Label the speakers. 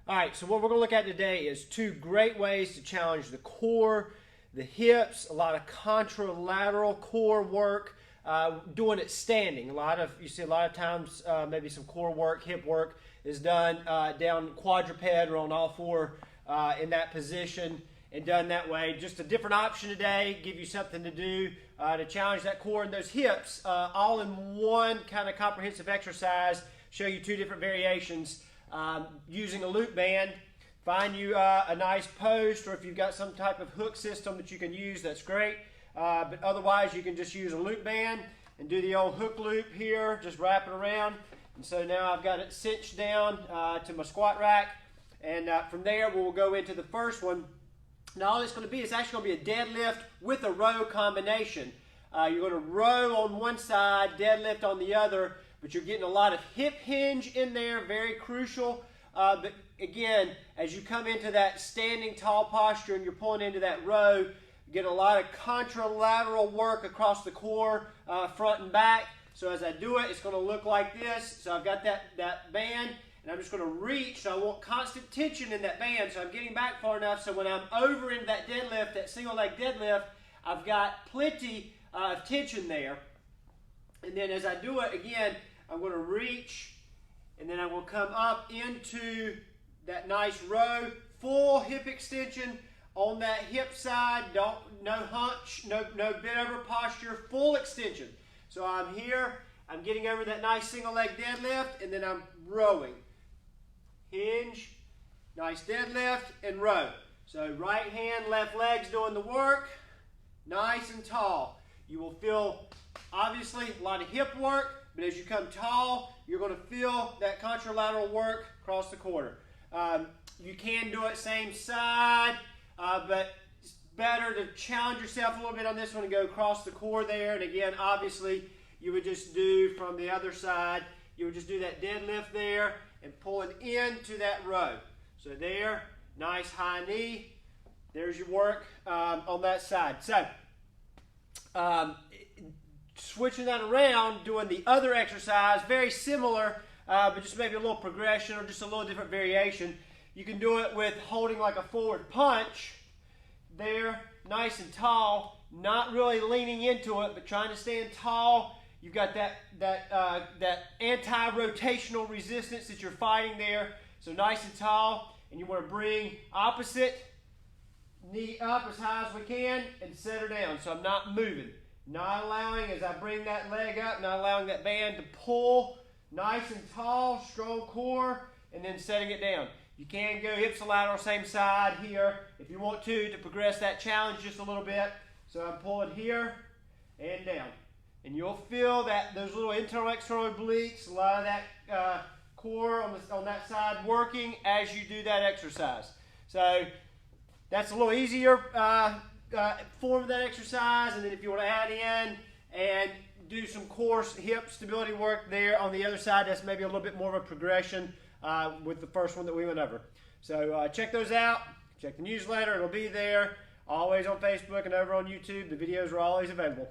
Speaker 1: All right, so what we're going to look at today is two great ways to challenge the core, the hips, a lot of contralateral core work, doing it standing. You see a lot of times maybe some core work, hip work is done down quadruped or on all four in that position and done that way. Just a different option today, give you something to do to challenge that core and those hips all in one kind of comprehensive exercise. Show you two different variations. Using a loop band, find you a nice post, or if you've got some type of hook system that you can use, that's great. But otherwise, you can just use a loop band and do the old hook loop here, just wrap it around. And so now I've got it cinched down to my squat rack. And from there, we'll go into the first one. Now, all it's going to be is actually going to be a deadlift with a row combination. You're going to row on one side, deadlift on the other, but you're getting a lot of hip hinge in there, very crucial. But again, as you come into that standing tall posture and you're pulling into that row, you get a lot of contralateral work across the core, front and back. So as I do it, it's going to look like this. So I've got that band, and I'm just going to reach. So I want constant tension in that band. So I'm getting back far enough so when I'm over into that deadlift, that single leg deadlift, I've got plenty of tension there. And then as I do it, again, I'm going to reach, and then I will come up into that nice row, full hip extension on that hip side. No hunch, no bent over posture, full extension. So I'm here, I'm getting over that nice single leg deadlift, and then I'm rowing. Hinge, nice deadlift, and row. So right hand, left leg's doing the work, nice and tall. You will feel, obviously, a lot of hip work, but as you come tall, you're going to feel that contralateral work across the quarter. You can do it same side, but it's better to challenge yourself a little bit on this one and go across the core there. And again, obviously, you would just do from the other side, you would just do that deadlift there and pulling into that row. So there, nice high knee. There's your work on that side. So, switching that around, doing the other exercise, very similar, but just maybe a little progression or just a little different variation. You can do it with holding like a forward punch there, nice and tall, not really leaning into it, but trying to stand tall. You've got that anti-rotational resistance that you're fighting there, so nice and tall, and you want to bring opposite knee up as high as we can and set her down, so I'm not moving. Not allowing, as I bring that leg up, not allowing that band to pull, nice and tall, strong core, and then setting it down. You can go hips lateral, same side here, if you want to progress that challenge just a little bit. So I'm pulling here and down. And you'll feel that those little internal, external obliques, a lot of that core on that side working as you do that exercise. So that's a little easier form of that exercise, and then if you want to add in and do some core hip stability work there on the other side, that's maybe a little bit more of a progression with the first one that we went over. So check those out, check the newsletter, it'll be there, always on Facebook and over on YouTube. The videos are always available.